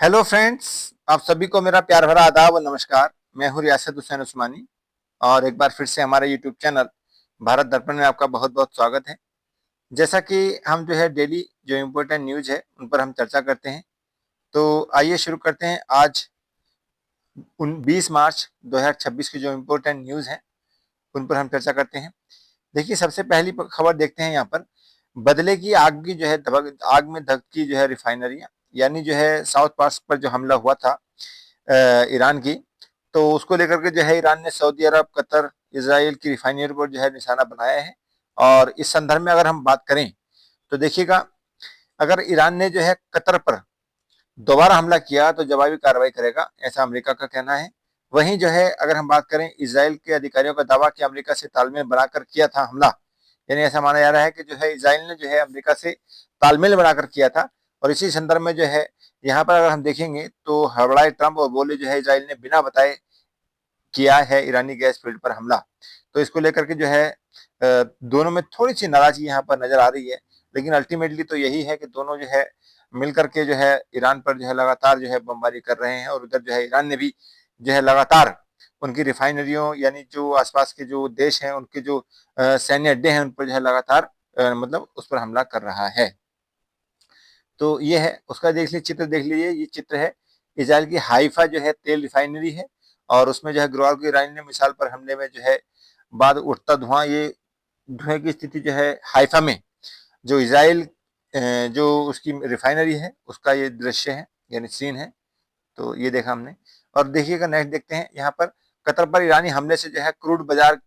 Hello friends, आप सभी को मेरा प्यार भरा आदाब और नमस्कार। मैं हूं रियासत हुसैन उस्मानी और एक बार फिर से हमारे यूट्यूब चैनल भारत दर्पण में आपका बहुत बहुत स्वागत है। जैसा कि हम जो है डेली जो इम्पोर्टेंट न्यूज है उन पर हम चर्चा करते हैं, तो आइए शुरू करते हैं। आज 20 मार्च 2026 की जो इम्पोर्टेंट न्यूज है उन पर हम चर्चा करते हैं। देखिए, सबसे पहली खबर देखते हैं। यहाँ पर बदले की आग की जो है आग में धधकी जो है रिफाइनरियां, यानी जो है साउथ पार्क पर जो हमला हुआ था ईरान की, तो उसको लेकर के जो है ईरान ने सऊदी अरब, कतर, इसराइल की रिफाइनरी पर जो है निशाना बनाया है। और इस संदर्भ में अगर हम बात करें तो देखिएगा, अगर ईरान ने जो है कतर पर दोबारा हमला किया तो जवाबी कार्रवाई करेगा, ऐसा अमेरिका का कहना है। वहीं जो है अगर हम बात करें, इसराइल के अधिकारियों का दावा कि अमेरिका से तालमेल बनाकर किया था हमला, यानी ऐसा माना जा रहा है कि जो है इसराइल ने जो है अमेरिका से तालमेल बनाकर किया था। और इसी संदर्भ में जो है यहाँ पर अगर हम देखेंगे तो हड़बड़ाए ट्रंप और बोले जो है इसराइल ने बिना बताए किया है ईरानी गैस फील्ड पर हमला। तो इसको लेकर के जो है दोनों में थोड़ी सी नाराजगी यहाँ पर नजर आ रही है, लेकिन अल्टीमेटली तो यही है कि दोनों जो है मिलकर के जो है ईरान पर जो है लगातार जो है बमबारी कर रहे हैं। और उधर जो है ईरान ने भी जो है लगातार उनकी रिफाइनरियों, यानी जो आसपास के जो देश हैं उनके जो सैन्य अड्डे हैं उन पर जो है लगातार मतलब उस पर हमला कर रहा है। तो ये है उसका, देख लीजिए चित्र, देख लीजिए ये चित्र है इसराइल की हाइफा जो है तेल रिफाइनरी है। और उसमें जो है गुरुवार को ईरान ने मिसाइल पर हमले में जो है बाद उठता धुआं, ये धुएं की स्थिति जो है हाइफा में जो इसराइल जो उसकी रिफाइनरी है उसका ये दृश्य है, यानी सीन है। तो ये देखा हमने। और देखिएगा, नेक्स्ट देखते हैं। यहाँ पर कतर पर ईरानी हमले से जो है क्रूड बाजार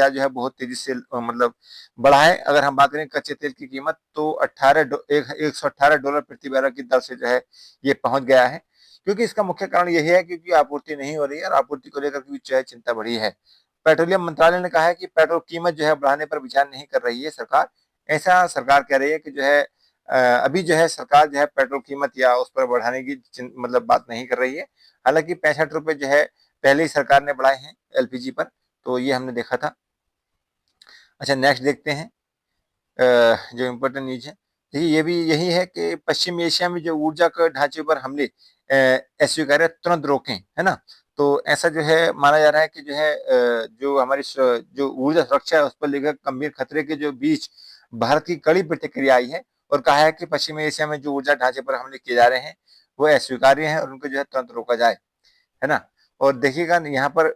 जो है बहुत तेजी से मतलब बढ़ा है। अगर हम बात करें कच्चे तेल की कीमत, तो 118 डॉलर प्रति बैरल की दर से जो है ये पहुंच गया है। क्योंकि इसका मुख्य कारण यही है क्योंकि आपूर्ति नहीं हो रही है और आपूर्ति को लेकर भी जो है चिंता बढ़ी है। पेट्रोलियम मंत्रालय ने कहा है कि पेट्रोल कीमत जो है बढ़ाने पर विचार नहीं कर रही है सरकार। ऐसा सरकार कह रही है कि जो है अभी जो है सरकार जो है पेट्रोल कीमत या उस पर बढ़ाने की मतलब बात नहीं कर रही है। हालांकि 65 रुपए जो है पहले ही सरकार ने बढ़ाए हैं एलपीजी पर, तो ये हमने देखा था। अच्छा, नेक्स्ट देखते हैं। जो इम्पोर्टेंट न्यूज है, देखिए ये भी यही है कि पश्चिम एशिया में जो ऊर्जा के ढांचे पर हमले अस्वीकार्य तुरंत रोकें, है ना। तो ऐसा जो है माना जा रहा है कि जो है जो हमारी जो ऊर्जा सुरक्षा है उस पर लेकर गंभीर खतरे के जो बीच भारत की कड़ी प्रतिक्रिया आई है। और कहा है कि पश्चिम एशिया में जो ऊर्जा ढांचे पर हमले किए जा रहे हैं वो अस्वीकार्य है और उनको जो है तुरंत रोका जाए, है ना। और देखिएगा यहाँ पर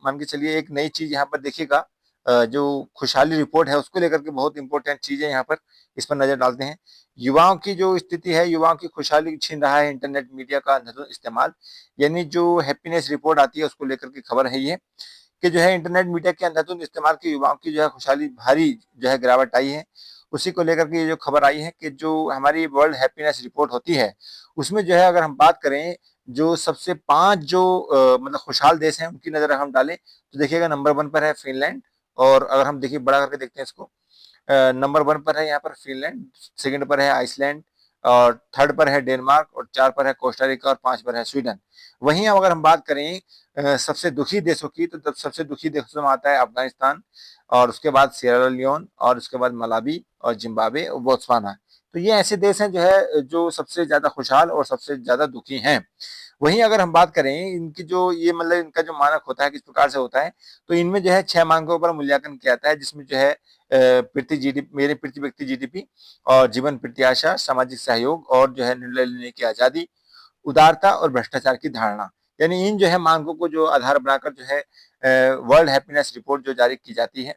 मान के चलिए एक नई चीज यहाँ पर देखिएगा, जो खुशहाली रिपोर्ट है उसको लेकर के बहुत इंपॉर्टेंट चीजें यहाँ पर इस पर नजर डालते हैं। युवाओं की जो स्थिति है, युवाओं की खुशहाली छीन रहा है इंटरनेट मीडिया का अंधाधुंध इस्तेमाल, यानी जो हैप्पीनेस रिपोर्ट आती है उसको लेकर के खबर है ये कि जो है इंटरनेट मीडिया के अंधाधुंध इस्तेमाल की युवाओं की जो है खुशहाली भारी जो है गिरावट आई है। उसी को लेकर के ये जो खबर आई है कि जो हमारी वर्ल्ड हैप्पीनेस रिपोर्ट होती है उसमें जो है अगर हम बात करें जो सबसे 5 जो मतलब खुशहाल देश हैं उनकी नजर हम डालें तो देखिएगा नंबर 1 पर है फिनलैंड। और अगर हम देखिए बड़ा करके देखते हैं इसको, नंबर 1 पर है यहाँ पर फिनलैंड, सेकंड पर है आइसलैंड, और थर्ड पर है डेनमार्क, और 4 पर है कोस्टारिका, और 5 पर है स्वीडन। वहीं अब अगर हम बात करें सबसे दुखी देशों की, तो सबसे दुखी देशों में आता है अफगानिस्तान, और उसके बाद सिएरा लियोन, और उसके बाद मलावी और जिम्बाब्वे और बोत्सवाना। तो ये ऐसे देश हैं जो है जो सबसे ज्यादा खुशहाल और सबसे ज्यादा दुखी हैं। वहीं अगर हम बात करें इनकी जो ये मतलब इनका जो मानक होता है किस प्रकार से होता है, तो इनमें जो है 6 मानकों पर मूल्यांकन किया जाता है, जिसमें जो है प्रति जीडीपी, मेरे प्रति व्यक्ति जीडीपी, और जीवन प्रत्याशा, सामाजिक सहयोग, और जो है निर्णय लेने की आजादी, उदारता और भ्रष्टाचार की धारणा। यानी इन जो है मानकों को जो आधार बनाकर जो है वर्ल्ड हैप्पीनेस रिपोर्ट जो जारी की जाती है,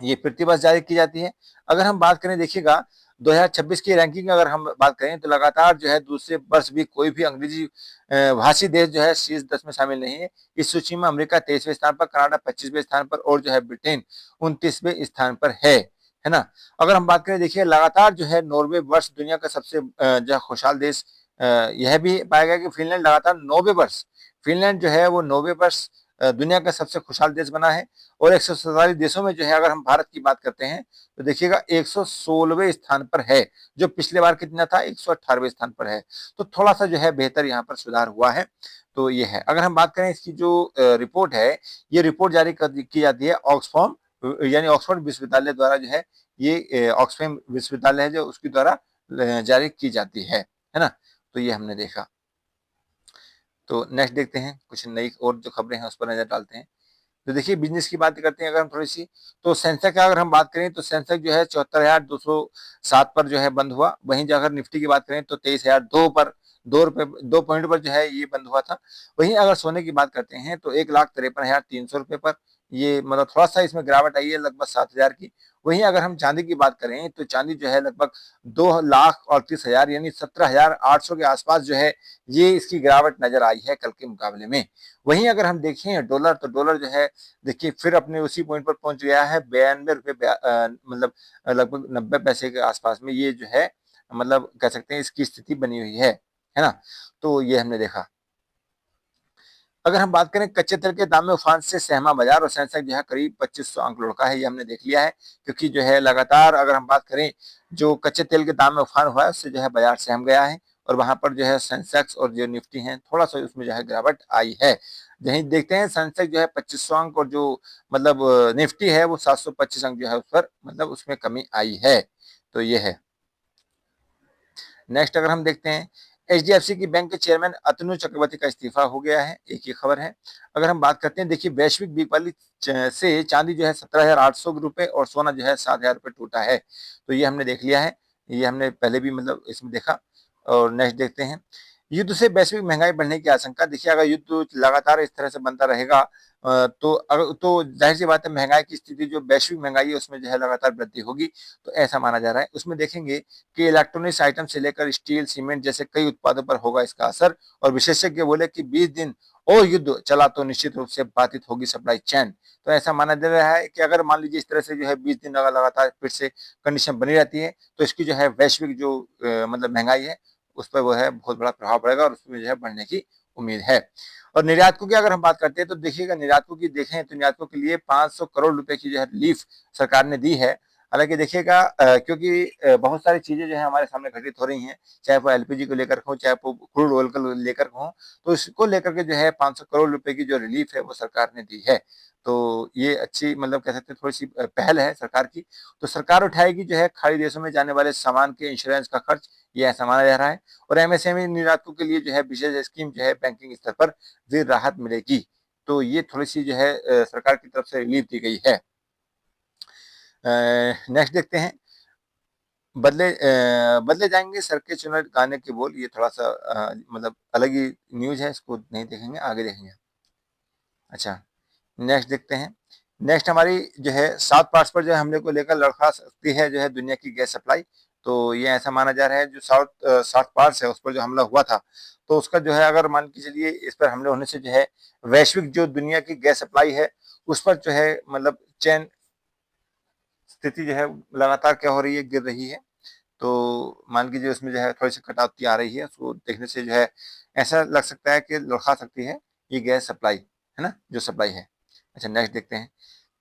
ये प्रतिवर्ष जारी की जाती है। अगर हम बात करें, देखिएगा 2026 की रैंकिंग अगर हम बात करें तो लगातार जो है दूसरे वर्ष भी कोई भी अंग्रेजी भाषी देश जो है शीर्ष 10 में शामिल नहीं है। इस सूची में अमेरिका 23वें स्थान पर, कनाडा 25वें स्थान पर, और जो है ब्रिटेन 29वें स्थान पर है ना। अगर हम बात करें, देखिए लगातार जो है नॉर्वे वर्ष दुनिया का सबसे जो है खुशहाल देश, यह भी पाया गया कि फिनलैंड लगातार 9वें वर्ष, फिनलैंड जो है वो 9वें वर्ष दुनिया का सबसे खुशहाल देश बना है। और 147 देशों में जो है अगर हम भारत की बात करते हैं तो देखिएगा 116वें स्थान पर है, जो पिछले बार कितना था 118वें स्थान पर है। तो थोड़ा सा जो है बेहतर यहाँ पर सुधार हुआ है। तो ये है। अगर हम बात करें इसकी जो रिपोर्ट है, ये रिपोर्ट जारी की जाती है ऑक्सफॉर्म यानी ऑक्सफोर्ड विश्वविद्यालय द्वारा जो है, ये ऑक्सफैम विश्वविद्यालय है जो उसके द्वारा जारी की जाती है ना। तो ये हमने देखा। तो नेक्स्ट देखते हैं कुछ नई और जो खबरें हैं उस पर नजर डालते हैं। तो देखिए बिजनेस की बात करते हैं अगर हम थोड़ी सी, तो सेंसेक्स का अगर हम बात करें तो सेंसेक्स जो है 74,207 पर जो है बंद हुआ। वहीं जाकर निफ्टी की बात करें तो 23,002 पर 2 पॉइंट पर जो है ये बंद हुआ था। वहीं अगर सोने की बात करते हैं तो 1,53,300 रुपए पर ये मतलब थोड़ा सा इसमें गिरावट आई है लगभग 7,000 की। वहीं अगर हम चांदी की बात करें तो चांदी जो है लगभग 2,38,000 यानी 17,800 के आसपास जो है ये इसकी गिरावट नजर आई है कल के मुकाबले में। वहीं अगर हम देखें डॉलर, तो डॉलर जो है देखिए फिर अपने उसी पॉइंट पर पहुंच गया है 92 रुपए, मतलब लगभग 90 पैसे के आसपास में ये जो है मतलब कह सकते हैं इसकी स्थिति बनी हुई है ना। तो ये हमने देखा। अगर हम बात करें कच्चे तेल के दाम में उफान से सहमा बाजार और सेंसेक्स जो है करीब 2500 अंक लुढ़का है, ये हमने देख लिया है। क्योंकि जो है लगातार अगर हम बात करें जो कच्चे तेल के दाम में उफान हुआ है उससे जो है बाजार सहम गया है और वहां पर जो है सेंसेक्स और जो निफ्टी है थोड़ा सा उसमें जो है गिरावट आई है। यही देखते हैं सेंसेक्स जो है 2500 अंक और जो मतलब निफ्टी है वो 725 अंक जो है उस पर मतलब उसमें कमी आई है। तो ये है। नेक्स्ट अगर हम देखते हैं एचडीएफसी की बैंक के चेयरमैन अतनु चक्रवर्ती का इस्तीफा हो गया है, एक ये खबर है। अगर हम बात करते हैं देखिए वैश्विक बिकवाली से चांदी जो है 17,800 रुपए और सोना जो है 7,000 रुपए टूटा है। तो ये हमने देख लिया है, ये हमने पहले भी मतलब इसमें देखा। और नेक्स्ट देखते हैं युद्ध से वैश्विक महंगाई बढ़ने की आशंका। देखिए अगर युद्ध लगातार इस तरह से बनता रहेगा तो अगर तो जाहिर सी बात है महंगाई की स्थिति जो वैश्विक महंगाई है उसमें जो है लगातार वृद्धि होगी। तो ऐसा माना जा रहा है। उसमें देखेंगे कि इलेक्ट्रॉनिक्स आइटम से लेकर स्टील, सीमेंट जैसे कई उत्पादों पर होगा इसका असर। और विशेषज्ञ बोले कि 20 दिन और युद्ध चला तो निश्चित रूप से बाधित होगी सप्लाई चेन। तो ऐसा माना जा रहा है कि अगर मान लीजिए इस तरह से जो है 20 दिन अगर लगातार फिर से कंडीशन बनी रहती है तो इसकी जो है वैश्विक जो मतलब महंगाई है उस पर वो है बहुत बड़ा प्रभाव पड़ेगा और उसमें जो है बढ़ने की उम्मीद है। और निर्यातकों की अगर हम बात करते हैं तो देखिएगा निर्यातकों की देखें तो निर्यातकों के लिए 500 करोड़ रुपए की जो है रिलीफ सरकार ने दी है। हालांकि देखिएगा क्योंकि बहुत सारी चीजें जो है हमारे सामने घटित हो रही हैं, चाहे वो एलपीजी को लेकर हो चाहे वो क्रूड ऑयल को लेकर हो, तो इसको लेकर के जो है 500 करोड़ रुपए की जो रिलीफ है वो सरकार ने दी है। तो ये अच्छी मतलब कह सकते हैं थोड़ी सी पहल है सरकार की। तो सरकार उठाएगी जो है खाड़ी देशों में जाने वाले सामान के इंश्योरेंस का खर्च, ये ऐसा माना जा रहा है। और एमएसएमई निर्यातकों के लिए जो है विशेष स्कीम जो है बैंकिंग स्तर पर भी राहत मिलेगी। तो ये थोड़ी सी जो है सरकार की तरफ से रिलीफ दी गई है। नेक्स्ट देखते हैं बदले जाएंगे सर के चुनर गाने के बोल। ये थोड़ा सा मतलब अलग ही न्यूज है, इसको नहीं देखेंगे, आगे देखेंगे। अच्छा नेक्स्ट देखते हैं। नेक्स्ट हमारी जो है साउथ पार्ट्स पर जो है हमले को लेकर लड़खड़ा सकती है जो है दुनिया की गैस सप्लाई। तो ये ऐसा माना जा रहा है जो साउथ पार्ट्स है उस पर जो हमला हुआ था तो उसका जो है अगर मान के चलिए इस पर हमले होने से जो है वैश्विक जो दुनिया की गैस सप्लाई है उस पर जो है मतलब चैन स्थिति जो है लगातार क्या हो रही है, गिर रही है। तो मान लीजिए उसमें जो है थोड़ी सी कटौती आ रही है, उसको देखने से जो है ऐसा लग सकता है कि लड़खड़ा सकती है ये गैस सप्लाई, है ना, जो सप्लाई है। अच्छा नेक्स्ट देखते हैं।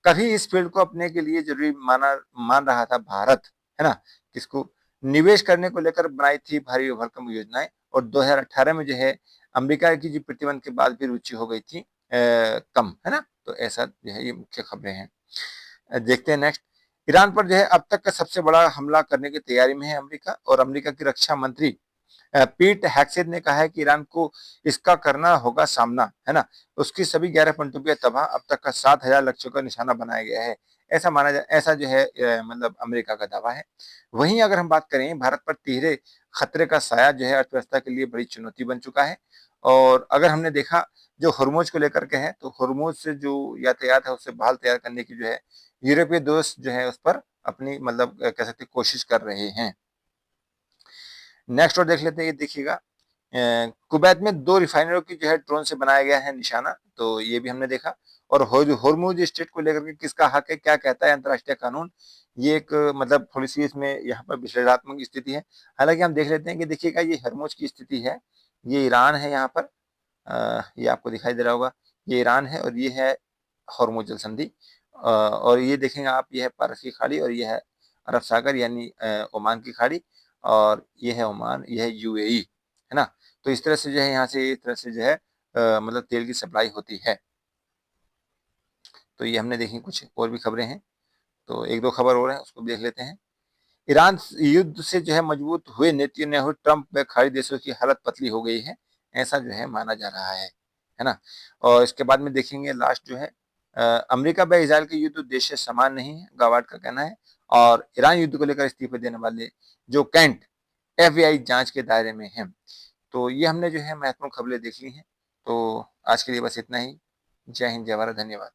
कभी इस फील्ड को अपने के लिए जरूरी मान रहा था भारत, है ना, किसको निवेश करने को लेकर बनाई थी भारी भरकम योजनाएं। और 2018 में जो है अमेरिका की जो प्रतिबंध के बाद भी रुचि हो गई थी कम, है ना। तो ऐसा जो है ये मुख्य खबरें हैं। देखते हैं नेक्स्ट। ईरान पर जो है अब तक का सबसे बड़ा हमला करने की तैयारी में है अमेरिका। और अमेरिका की रक्षा मंत्री पीट हैक्सेट ने कहा है कि ईरान को इसका करना होगा सामना, है ना। उसकी सभी 11 पनडुब्बियां तबाह, अब तक का 7,000 लक्ष्यों का निशाना बनाया गया है। ऐसा जो है मतलब अमेरिका का दावा है। वहीं अगर हम बात करें भारत पर तिहरे खतरे का साया जो है अर्थव्यवस्था के लिए बड़ी चुनौती बन चुका है। और अगर हमने देखा जो हरमुज को लेकर के है तो हरमुज से जो यातायात है उससे बहाल तैयार करने की जो है यूरोपीय दोस्त जो है उस पर अपनी मतलब कह सकते कोशिश कर रहे हैं। नेक्स्ट और देख लेते हैं, ये देखिएगा कुवैत में 2 रिफाइनरों की जो है ड्रोन से बनाया गया है निशाना। तो ये भी हमने देखा। और होर्मुज स्टेट को लेकर के किसका हक है, क्या कहता है अंतर्राष्ट्रीय कानून, ये एक मतलब थोड़ी सी इसमें यहाँ पर विश्लेषणात्मक स्थिति है। हालांकि हम देख लेते हैं कि देखिएगा ये हरमुज की स्थिति है, ये ईरान है यहाँ पर, ये आपको दिखाई दे रहा होगा, ये ईरान है और ये है हॉर्मुज जल संधि। और ये देखेंगे आप, ये है पारस की खाड़ी और ये है अरब सागर यानी ओमान की खाड़ी। और ये है ओमान, ये है यूएई, है ना। तो इस तरह से जो है यहाँ से इस तरह से जो है मतलब तेल की सप्लाई होती है। तो ये हमने देखी, कुछ और भी खबरें हैं। तो एक दो खबर और है उसको भी देख लेते हैं। ईरान युद्ध से जो है मजबूत हुए नेतन्याहू ट्रंप व खाड़ी देशों की हालत पतली हो गई है, ऐसा जो है माना जा रहा है ना। और इसके बाद में देखेंगे लास्ट जो है अमेरिका व इजराइल के युद्ध उद्देश्य समान नहीं है, गावार्ड का कहना है। और ईरान युद्ध को लेकर इस्तीफे देने वाले जो कैंट एफबीआई जांच के दायरे में हैं। तो ये हमने जो है महत्वपूर्ण खबरें देख ली हैं। तो आज के लिए बस इतना ही। जय हिंद, जय भारत, धन्यवाद।